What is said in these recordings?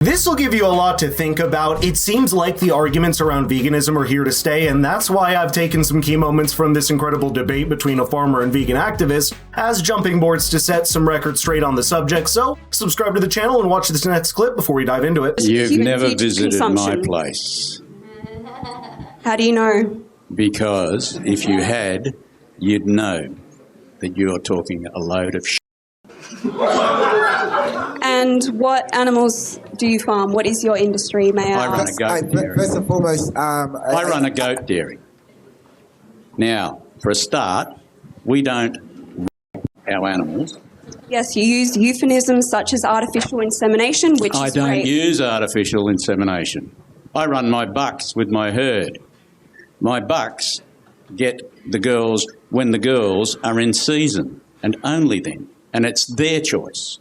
This will give you a lot to think about. It seems like the arguments around veganism are here to stay, and that's why I've taken some key moments from this incredible debate between a farmer and vegan activist as jumping boards to set some records straight on the subject. So subscribe to the channel and watch this next clip before we dive into it. You've never visited my place. How do you know? Because if you had, you'd know that you're talking a load of shit. And what animals do you farm? What is your industry, may I run ask? a goat dairy. First and foremost, I run a goat dairy. Now, for a start, we don't rape our animals. Yes, you use euphemisms such as artificial insemination, which I is don't great. use artificial insemination. I run my bucks with my herd. My bucks get the girls when the girls are in season, and only then. And it's their choice,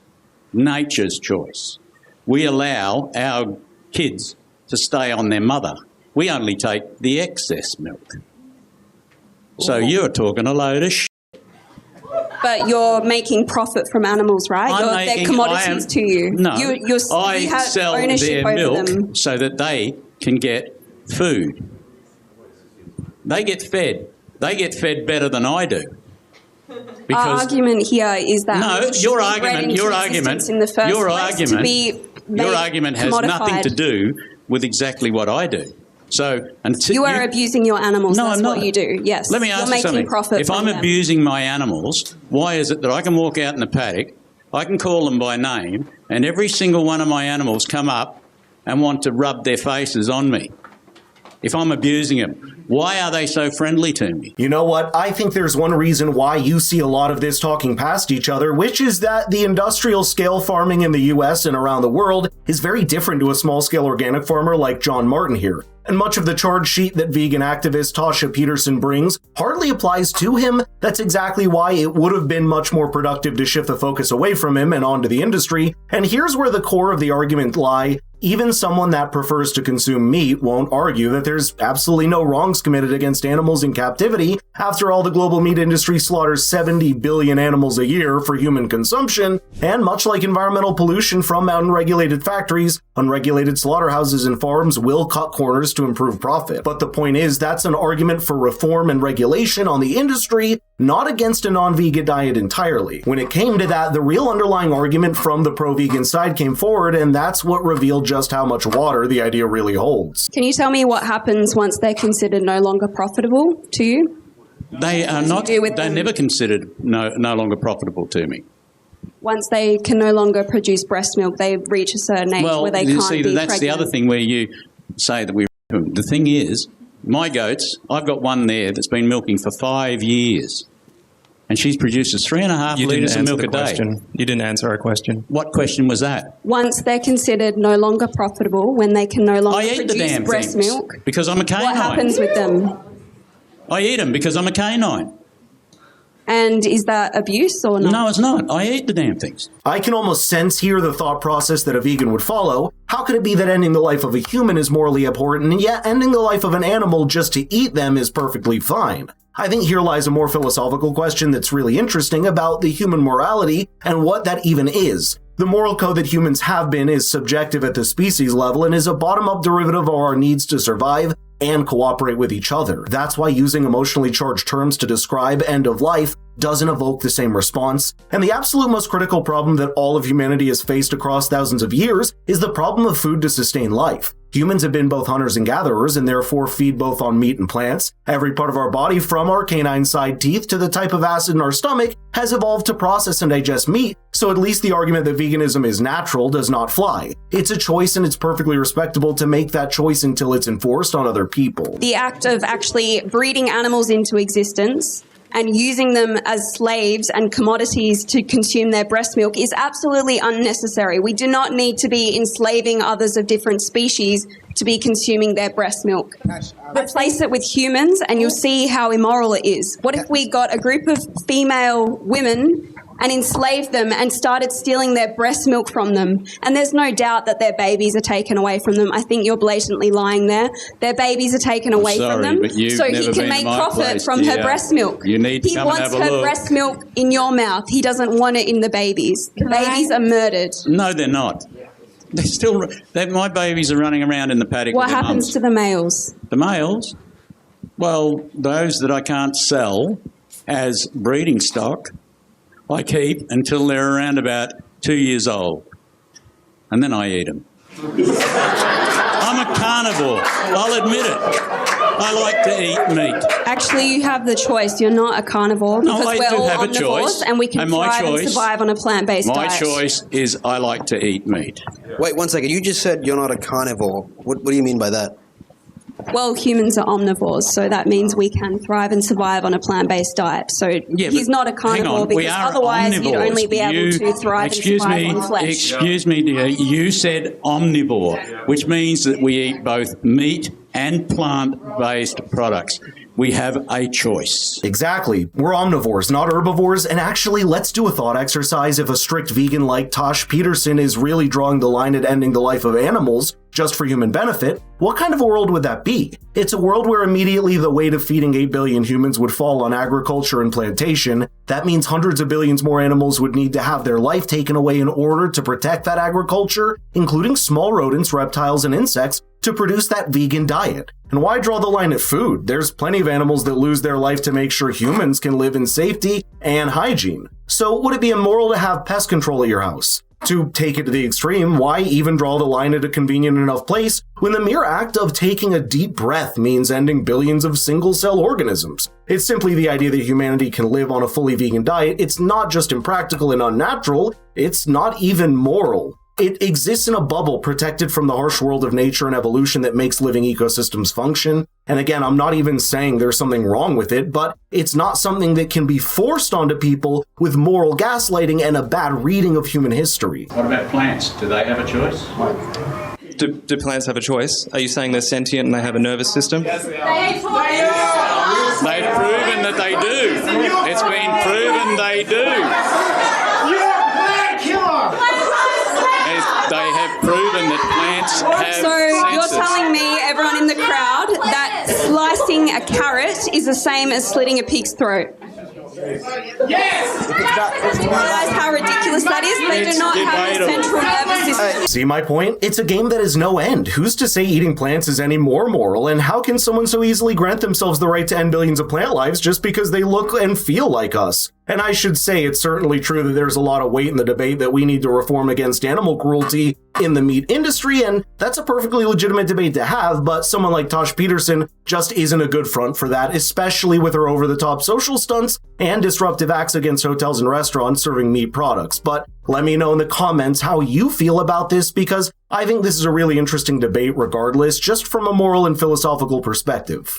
nature's choice. We allow our kids to stay on their mother. We only take the excess milk. So you're talking a load of shit. But you're making profit from animals, right? They're commodities to you. No, you have sell ownership their over milk them. so that they can get food. They get fed. They get fed better than I do. Our argument here is that your argument has nothing to do with exactly what I do. So until you are abusing your animals. No, that's I'm not. What you do. Yes. Let me ask you something. If I'm abusing my animals, why is it that I can walk out in the paddock, I can call them by name, and every single one of my animals come up and want to rub their faces on me? If I'm abusing them, why are they so friendly to me? You know what? I think there's one reason why you see a lot of this talking past each other, which is that the industrial scale farming in the US and around the world is very different to a small scale organic farmer like John Martin here. And much of the charge sheet that vegan activist Tasha Peterson brings hardly applies to him. That's exactly why it would have been much more productive to shift the focus away from him and onto the industry. And here's where the core of the argument lie. Even someone that prefers to consume meat won't argue that there's absolutely no wrongs committed against animals in captivity. After all, the global meat industry slaughters 70 billion animals a year for human consumption, and much like environmental pollution from unregulated factories, unregulated slaughterhouses and farms will cut corners to improve profit. But the point is, that's an argument for reform and regulation on the industry, not against a non-vegan diet entirely. When it came to that, the real underlying argument from the pro-vegan side came forward, and that's what revealed just how much water the idea really holds. Can you tell me what happens once they're considered no longer profitable to you? They are not. They're never considered no longer profitable to me. Once they can no longer produce breast milk, they reach a certain age where they can't be that's pregnant. the other thing where you say that we. The thing is, my goats. I've got one there that's been milking for 5 years, and she produces 3.5 litres of milk a day. You didn't answer our question. What question was that? Once they're considered no longer profitable, when they can no longer produce breast milk, because I'm a canine. What happens with them? I eat them because I'm a canine. And is that abuse or not? No, it's not. I eat the damn things. I can almost sense here the thought process that a vegan would follow. How could it be that ending the life of a human is morally abhorrent, and yet ending the life of an animal just to eat them is perfectly fine? I think here lies a more philosophical question that's really interesting about the human morality and what that even is. The moral code that humans have been is subjective at the species level and is a bottom-up derivative of our needs to survive and cooperate with each other. That's why using emotionally charged terms to describe end of life doesn't evoke the same response. And the absolute most critical problem that all of humanity has faced across thousands of years is the problem of food to sustain life. Humans have been both hunters and gatherers and therefore feed both on meat and plants. Every part of our body, from our canine side teeth to the type of acid in our stomach, has evolved to process and digest meat, so at least the argument that veganism is natural does not fly. It's a choice, and it's perfectly respectable to make that choice until it's enforced on other people. The act of actually breeding animals into existence and using them as slaves and commodities to consume their breast milk is absolutely unnecessary. We do not need to be enslaving others of different species to be consuming their breast milk. Replace it with humans and you'll see how immoral it is. What if we got a group of female women and enslaved them and started stealing their breast milk from them? And there's no doubt that their babies are taken away from them. I think you're blatantly lying there. Their babies are taken away from them so he can make profit from her breast milk. You need to he come and wants have a her look. breast milk in your mouth. He doesn't want it in the babies. The babies are murdered. No, they're not. My babies are running around in the paddock. What with their happens mums. to the males? The males? Well, those that I can't sell as breeding stock, I keep until they're around about 2 years old. And then I eat them. I'm a carnivore. I'll admit it. I like to eat meat. Actually, you have the choice. You're not a carnivore because I we're do all have a omnivores choice. and we can And my thrive and choice- survive on a plant-based My diet. choice is I like to eat meat. Wait 1 second. You just said you're not a carnivore. What do you mean by that? Well, humans are omnivores, so that means we can thrive and survive on a plant-based diet. So Yeah, he's but not a hang carnivore on, we because are otherwise you'd omnivores. only be able to thrive and survive on flesh. Excuse me, dear. You said omnivore, which means that we eat both meat and plant-based products. We have a choice. Exactly. We're omnivores, not herbivores, and actually, let's do a thought exercise. If a strict vegan like Tosh Peterson is really drawing the line at ending the life of animals just for human benefit, what kind of a world would that be? It's a world where immediately the weight of feeding 8 billion humans would fall on agriculture and plantation. That means hundreds of billions more animals would need to have their life taken away in order to protect that agriculture, including small rodents, reptiles, and insects, to produce that vegan diet. And why draw the line at food? There's plenty of animals that lose their life to make sure humans can live in safety and hygiene. So would it be immoral to have pest control at your house? To take it to the extreme, why even draw the line at a convenient enough place when the mere act of taking a deep breath means ending billions of single-cell organisms? It's simply the idea that humanity can live on a fully vegan diet. It's not just impractical and unnatural, it's not even moral. It exists in a bubble protected from the harsh world of nature and evolution that makes living ecosystems function. And again, I'm not even saying there's something wrong with it, but it's not something that can be forced onto people with moral gaslighting and a bad reading of human history. What about plants? Do they have a choice? Do plants have a choice? Are you saying they're sentient and they have a nervous system? They've proven that they do. It's been proven they do. They have proven that plants have So you're senses. telling me, everyone in the crowd, that slicing a carrot is the same as slitting a pig's throat? Yes! Do you realise how ridiculous that is? They do not have a central nervous system. See my point? It's a game that has no end. Who's to say eating plants is any more moral? And how can someone so easily grant themselves the right to end billions of plant lives just because they look and feel like us? And I should say it's certainly true that there's a lot of weight in the debate that we need to reform against animal cruelty in the meat industry, and that's a perfectly legitimate debate to have, but someone like Tosh Peterson just isn't a good front for that, especially with her over-the-top social stunts and disruptive acts against hotels and restaurants serving meat products. But let me know in the comments how you feel about this, because I think this is a really interesting debate regardless, just from a moral and philosophical perspective.